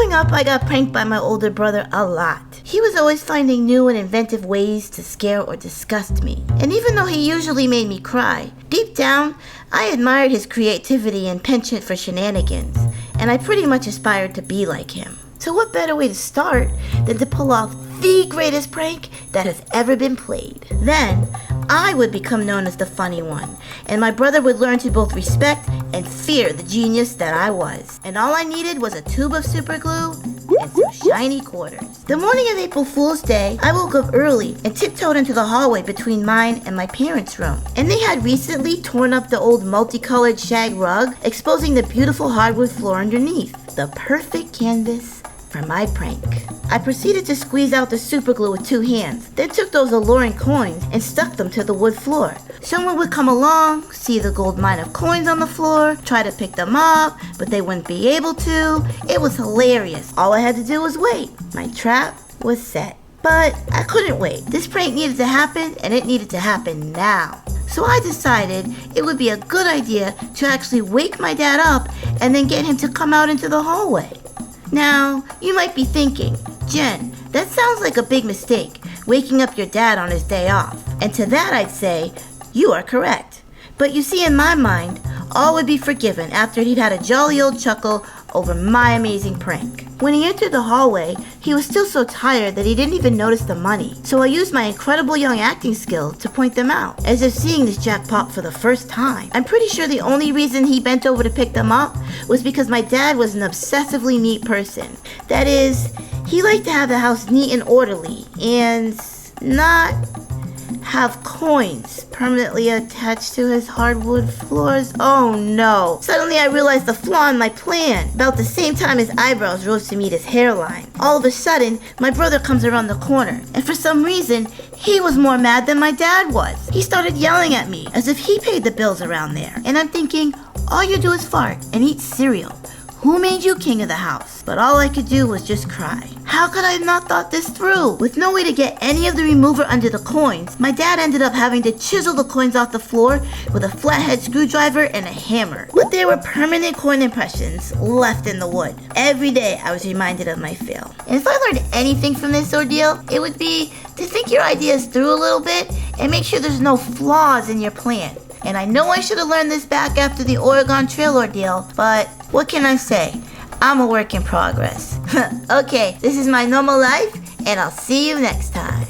Growing up, I got pranked by my older brother a lot. He was always finding new and inventive ways to scare or disgust me. And even though he usually made me cry, deep down, I admired his creativity and penchant for shenanigans, and I pretty much aspired to be like him. So what better way to start than to pull off the greatest prank that has ever been played? Then, I would become known as the funny one, and my brother would learn to both respect and fear the genius that I was. And all I needed was a tube of super glue and some shiny quarters. The morning of April Fool's Day, I woke up early and tiptoed into the hallway between mine and my parents' room. And they had recently torn up the old multicolored shag rug, exposing the beautiful hardwood floor underneath. The perfect canvas for my prank. I proceeded to squeeze out the super glue with 2 hands, then took those alluring coins and stuck them to the wood floor. Someone would come along, see the gold mine of coins on the floor, try to pick them up, but they wouldn't be able to. It was hilarious. All I had to do was wait. My trap was set. But I couldn't wait. This prank needed to happen, and it needed to happen now. So I decided it would be a good idea to actually wake my dad up and then get him to come out into the hallway. Now, you might be thinking, Jen, that sounds like a big mistake, waking up your dad on his day off. And to that I'd say, you are correct. But you see, in my mind, all would be forgiven after he'd had a jolly old chuckle over my amazing prank. When he entered the hallway, he was still so tired that he didn't even notice the money. So I used my incredible young acting skill to point them out, as if seeing this jackpot for the first time. I'm pretty sure the only reason he bent over to pick them up was because my dad was an obsessively neat person. That is, he liked to have the house neat and orderly, and not have coins permanently attached to his hardwood floors. Oh no. Suddenly I realized the flaw in my plan. About the same time his eyebrows rose to meet his hairline. All of a sudden, my brother comes around the corner, and for some reason, he was more mad than my dad was. He started yelling at me as if he paid the bills around there. And I'm thinking, all you do is fart and eat cereal. Who made you king of the house? But all I could do was just cry. How could I have not thought this through? With no way to get any of the remover under the coins, my dad ended up having to chisel the coins off the floor with a flathead screwdriver and a hammer. But there were permanent coin impressions left in the wood. Every day I was reminded of my fail. And if I learned anything from this ordeal, it would be to think your ideas through a little bit and make sure there's no flaws in your plan. And I know I should have learned this back after the Oregon Trail ordeal, but what can I say? I'm a work in progress. Okay, this is my normal life, and I'll see you next time.